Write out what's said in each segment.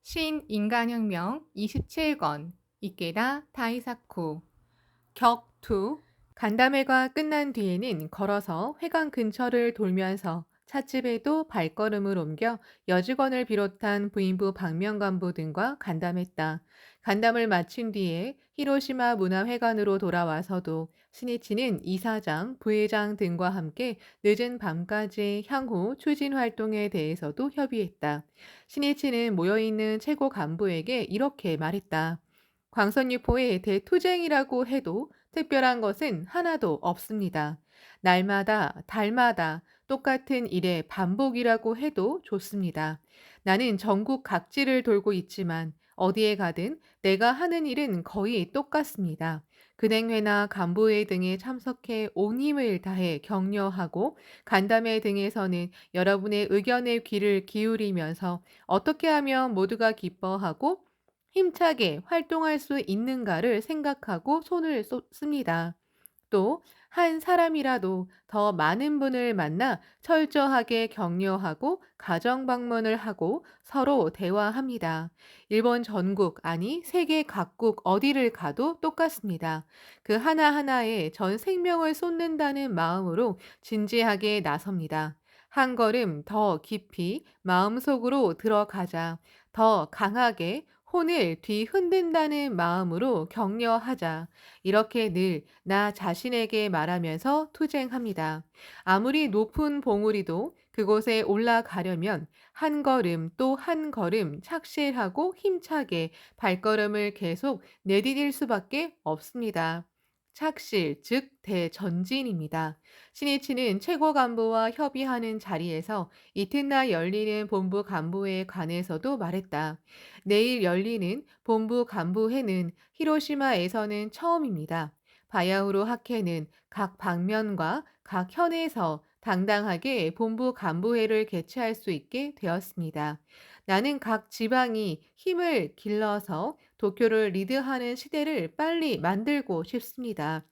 신인간혁명 27권 이케다 다이사쿠 격투 간담회가 끝난 뒤에는 걸어서 회관 근처를 돌면서 찻집에도 발걸음을 옮겨 여직원을 비롯한 부인부 방면간부 등과 간담했다. 간담을 마친 뒤에 히로시마 문화회관으로 돌아와서도 신이치는 이사장, 부회장 등과 함께 늦은 밤까지 향후 추진 활동에 대해서도 협의했다. 신이치는 모여있는 최고 간부에게 이렇게 말했다. 광선유포의 대투쟁이라고 해도 특별한 것은 하나도 없습니다. 날마다, 달마다 똑같은 일의 반복이라고 해도 좋습니다. 나는 전국 각지를 돌고 있지만 어디에 가든 내가 하는 일은 거의 똑같습니다. 근행회나 간부회 등에 참석해 온 힘을 다해 격려하고 간담회 등에서는 여러분의 의견에 귀를 기울이면서 어떻게 하면 모두가 기뻐하고 힘차게 활동할 수 있는가를 생각하고 손을 씁니다. 또 한 사람이라도 더 많은 분을 만나 철저하게 격려하고 가정 방문을 하고 서로 대화합니다. 일본 전국, 아니 세계 각국 어디를 가도 똑같습니다. 그 하나하나에 전 생명을 쏟는다는 마음으로 진지하게 나섭니다. 한 걸음 더 깊이 마음속으로 들어가자. 더 강하게 혼을 뒤흔든다는 마음으로 격려하자. 이렇게 늘 나 자신에게 말하면서 투쟁합니다. 아무리 높은 봉우리도 그곳에 올라가려면 한 걸음 또 한 걸음 착실하고 힘차게 발걸음을 계속 내디딜 수밖에 없습니다. 착실, 즉 대전진입니다. 신이치는 최고 간부와 협의하는 자리에서 이튿날 열리는 본부 간부회에 관해서도 말했다. 내일 열리는 본부 간부회는 히로시마에서는 처음입니다. 바야흐로 학회는 각 방면과 각 현에서 당당하게 본부 간부회를 개최할 수 있게 되었습니다. 나는 각 지방이 힘을 길러서 도쿄를 리드하는 시대를 빨리 만들고 싶습니다.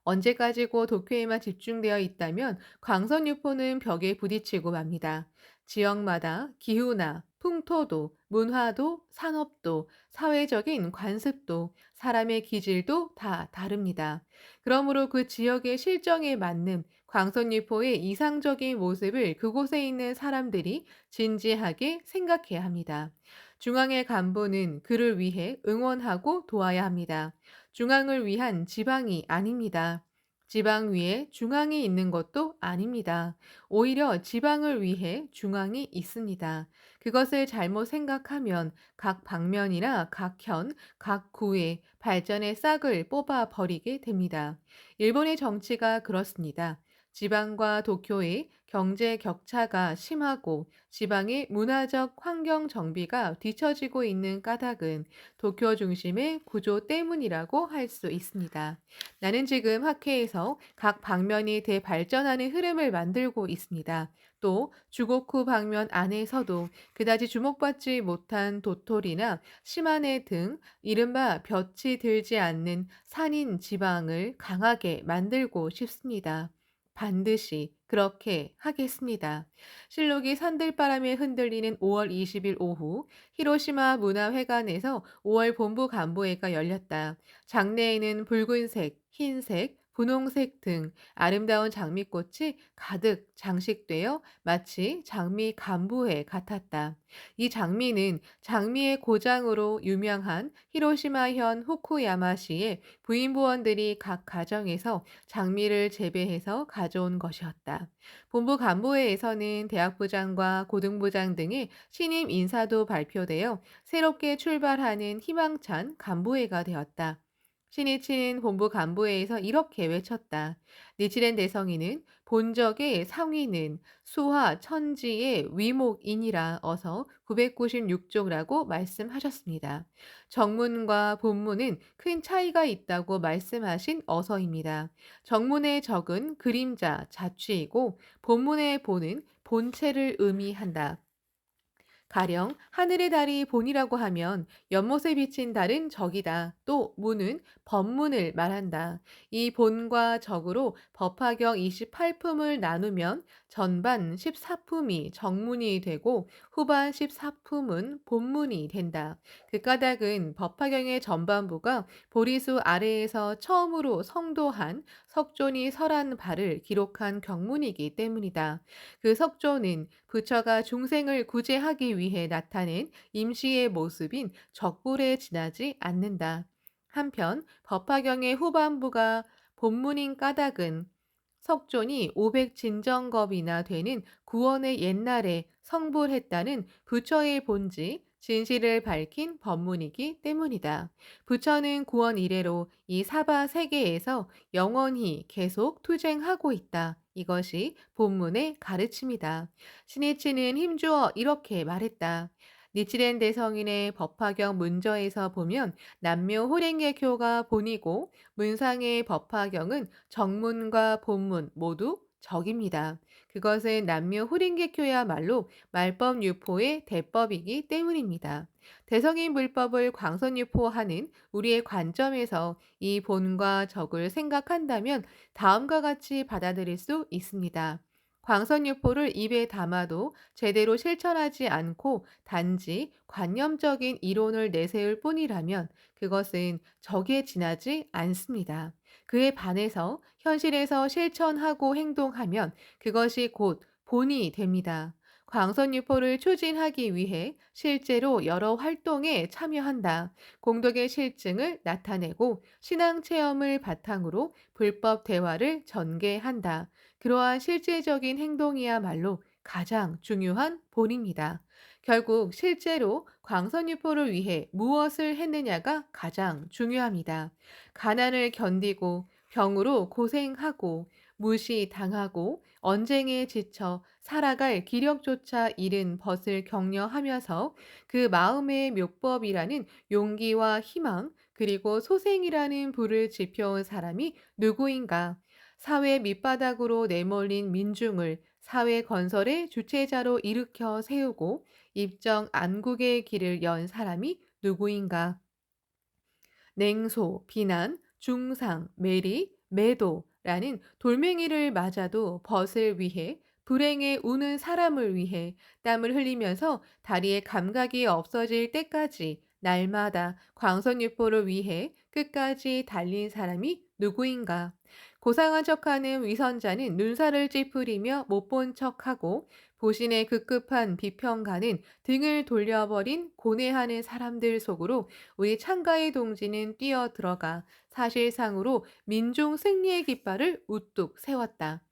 언제까지고 도쿄에만 집중되어 있다면 광선유포는 벽에 부딪히고 맙니다. 지역마다 기후나 풍토도, 문화도, 산업도, 사회적인 관습도, 사람의 기질도 다 다릅니다. 그러므로 그 지역의 실정에 맞는 광선유포의 이상적인 모습을 그곳에 있는 사람들이 진지하게 생각해야 합니다. 중앙의 간부는 그를 위해 응원하고 도와야 합니다. 중앙을 위한 지방이 아닙니다. 지방 위에 중앙이 있는 것도 아닙니다. 오히려 지방을 위해 중앙이 있습니다. 그것을 잘못 생각하면 각 방면이나 각 현, 각 구의 발전의 싹을 뽑아 버리게 됩니다. 일본의 정치가 그렇습니다. 지방과 도쿄의 경제 격차가 심하고 지방의 문화적 환경 정비가 뒤처지고 있는 까닭은 도쿄 중심의 구조 때문이라고 할 수 있습니다. 나는 지금 학회에서 각 방면이 대발전하는 흐름을 만들고 있습니다. 또 주고쿠 방면 안에서도 그다지 주목받지 못한 도토리나 시마네 등 이른바 볕이 들지 않는 산인 지방을 강하게 만들고 싶습니다. 반드시 그렇게 하겠습니다. 실록이 산들바람에 흔들리는 5월 20일 오후 히로시마 문화회관에서 5월 본부 간부회가 열렸다. 장내에는 붉은색, 흰색, 분홍색 등 아름다운 장미꽃이 가득 장식되어 마치 장미 간부회 같았다. 이 장미는 장미의 고장으로 유명한 히로시마현 후쿠야마시의 부인부원들이 각 가정에서 장미를 재배해서 가져온 것이었다. 본부 간부회에서는 대학부장과 고등부장 등의 신임 인사도 발표되어 새롭게 출발하는 희망찬 간부회가 되었다. 신이치는 본부 간부회에서 이렇게 외쳤다. 니치렌 대성이는 본적의 상위는 수하 천지의 위목이니라 어서 996조라고 말씀하셨습니다. 정문과 본문은 큰 차이가 있다고 말씀하신 어서입니다. 정문의 적은 그림자, 자취이고 본문의 본은 본체를 의미한다. 가령 하늘의 달이 본이라고 하면 연못에 비친 달은 적이다. 또 문은 법문을 말한다. 이 본과 적으로 법화경 28품을 나누면 전반 14품이 정문이 되고 후반 14품은 본문이 된다. 그 까닭은 법화경의 전반부가 보리수 아래에서 처음으로 성도한 석존이 설한 바를 기록한 경문이기 때문이다. 그 석조는 부처가 중생을 구제하기 위해 나타낸 임시의 모습인 적불에 지나지 않는다. 한편 법화경의 후반부가 본문인 까닭은 석존이 500진정겁이나 되는 구원의 옛날에 성불했다는 부처의 본지, 진실을 밝힌 법문이기 때문이다. 부처는 구원 이래로 이 사바 세계에서 영원히 계속 투쟁하고 있다. 이것이 본문의 가르침이다. 신이치는 힘주어 이렇게 말했다. 니치렌 대성인의 법화경 문저에서 보면 남묘 호랭개교가 본이고 문상의 법화경은 정문과 본문 모두 적입니다. 그것은 남묘 호랭개교야말로 말법 유포의 대법이기 때문입니다. 대성인 물법을 광선유포하는 우리의 관점에서 이 본과 적을 생각한다면 다음과 같이 받아들일 수 있습니다. 광선유포를 입에 담아도 제대로 실천하지 않고 단지 관념적인 이론을 내세울 뿐이라면 그것은 적에 지나지 않습니다. 그에 반해서 현실에서 실천하고 행동하면 그것이 곧 본이 됩니다. 광선유포를 추진하기 위해 실제로 여러 활동에 참여한다. 공덕의 실증을 나타내고 신앙 체험을 바탕으로 불법 대화를 전개한다. 그러한 실제적인 행동이야말로 가장 중요한 본입니다. 결국 실제로 광선유포를 위해 무엇을 했느냐가 가장 중요합니다. 가난을 견디고 병으로 고생하고 무시당하고 언쟁에 지쳐 살아갈 기력조차 잃은 벗을 격려하면서 그 마음의 묘법이라는 용기와 희망 그리고 소생이라는 불을 지펴온 사람이 누구인가? 사회 밑바닥으로 내몰린 민중을 사회 건설의 주체자로 일으켜 세우고 입정 안국의 길을 연 사람이 누구인가? 냉소, 비난, 중상, 매리, 매도라는 돌멩이를 맞아도 벗을 위해 불행에 우는 사람을 위해 땀을 흘리면서 다리에 감각이 없어질 때까지 날마다 광선유포를 위해 끝까지 달린 사람이 누구인가? 고상한 척하는 위선자는 눈살을 찌푸리며 못 본 척하고 보신의 급급한 비평가는 등을 돌려버린 고뇌하는 사람들 속으로 우리 창가의 동지는 뛰어들어가 사실상으로 민중 승리의 깃발을 우뚝 세웠다.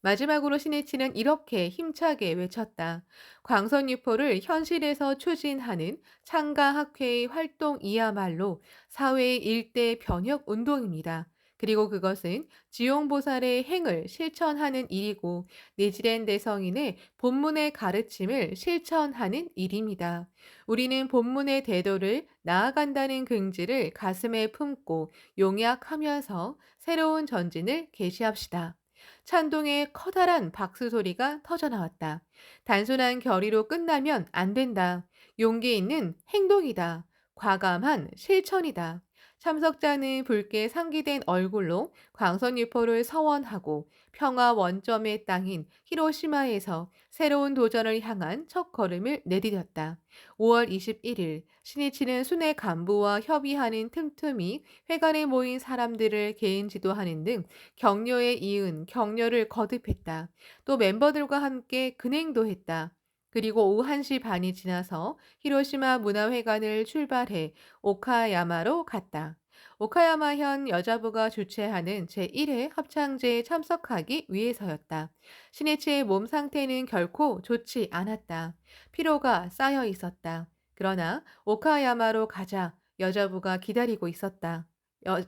마지막으로 신해치는 이렇게 힘차게 외쳤다. 광선유포를 현실에서 추진하는 창가학회의 활동이야말로 사회의 일대 변혁 운동입니다. 그리고 그것은 지용보살의 행을 실천하는 일이고 니지렌 대성인의 본문의 가르침을 실천하는 일입니다. 우리는 본문의 대도를 나아간다는 긍지를 가슴에 품고 용약하면서 새로운 전진을 개시합시다. 찬동의 커다란 박수 소리가 터져나왔다. 단순한 결의로 끝나면 안 된다. 용기 있는 행동이다. 과감한 실천이다. 참석자는 붉게 상기된 얼굴로 광선유포를 서원하고 평화 원점의 땅인 히로시마에서 새로운 도전을 향한 첫걸음을 내디뎠다. 5월 21일 신이치는 순회 간부와 협의하는 틈틈이 회관에 모인 사람들을 개인 지도하는 등 격려에 이은 격려를 거듭했다. 또 멤버들과 함께 근행도 했다. 그리고 오후 1시 반이 지나서 히로시마 문화회관을 출발해 오카야마로 갔다. 오카야마현 여자부가 주최하는 제1회 합창제에 참석하기 위해서였다. 신이치의 몸 상태는 결코 좋지 않았다. 피로가 쌓여 있었다. 그러나 오카야마로 가자 여자부가 기다리고 있었다.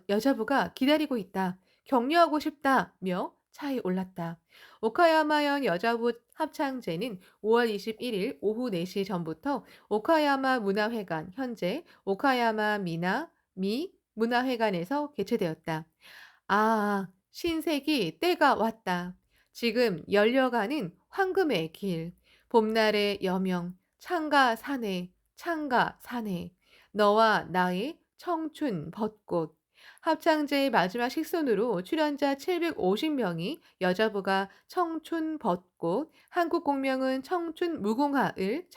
여자부가 기다리고 있다. 격려하고 싶다며 차에 올랐다. 오카야마현 여자부 합창제는 5월 21일 오후 4시 전부터 오카야마 문화회관 현재 오카야마 미 문화회관에서 개최되었다. 아, 신세기 때가 왔다. 지금 열려가는 황금의 길, 봄날의 여명, 창가 사네, 창가 사네. 너와 나의 청춘 벚꽃. 합창제의 마지막 식선으로 출연자 750명이 여자부가 청춘 벚꽃, 한국 공명은 청춘 무궁화을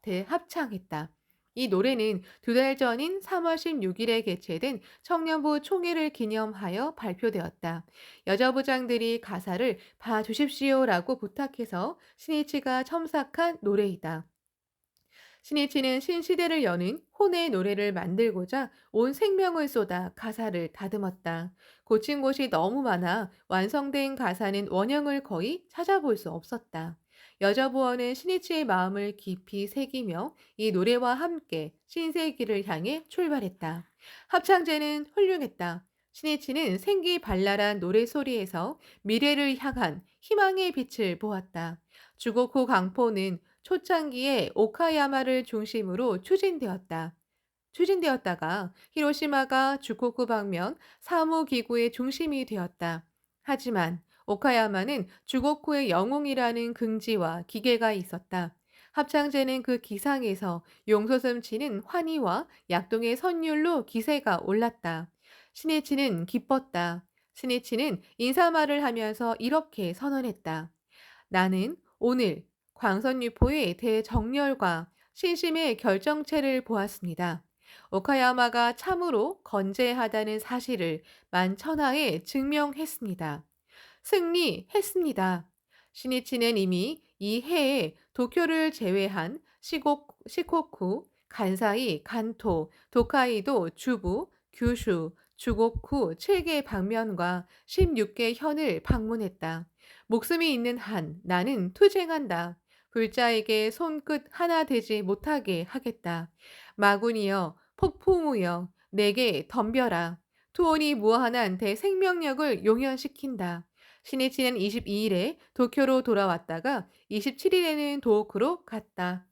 대합창했다. 이 노래는 두 달 전인 3월 16일에 개최된 청년부 총회를 기념하여 발표되었다. 여자부장들이 가사를 봐주십시오라고 부탁해서 신이치가 첨삭한 노래이다. 신이치는 신시대를 여는 혼의 노래를 만들고자 온 생명을 쏟아 가사를 다듬었다. 고친 곳이 너무 많아 완성된 가사는 원형을 거의 찾아볼 수 없었다. 여자부원은 신이치의 마음을 깊이 새기며 이 노래와 함께 신세기를 향해 출발했다. 합창제는 훌륭했다. 신이치는 생기발랄한 노래소리에서 미래를 향한 희망의 빛을 보았다. 주고쿠 강포는 초창기에 오카야마를 중심으로 추진되었다가 히로시마가 주코쿠 방면 사무기구의 중심이 되었다. 하지만 오카야마는 주고쿠의 영웅이라는 긍지와 기계가 있었다. 합창제는 그 기상에서 용솟음 치는 환희와 약동의 선율로 기세가 올랐다. 신이치는 기뻤다. 신이치는 인사말을 하면서 이렇게 선언했다. 나는 오늘 광선유포의 대정렬과 신심의 결정체를 보았습니다. 오카야마가 참으로 건재하다는 사실을 만천하에 증명했습니다. 승리했습니다. 신이치는 이미 이 해에 도쿄를 제외한 시코쿠, 간사이, 간토, 도카이도, 주부, 규슈, 주고쿠 7개 방면과 16개 현을 방문했다. 목숨이 있는 한 나는 투쟁한다. 불자에게 손끝 하나 되지 못하게 하겠다. 마군이여, 폭풍우여, 내게 덤벼라. 투혼이 무한한 대생명력을 용연시킨다. 신이치는 22일에 도쿄로 돌아왔다가 27일에는 도호쿠로 갔다.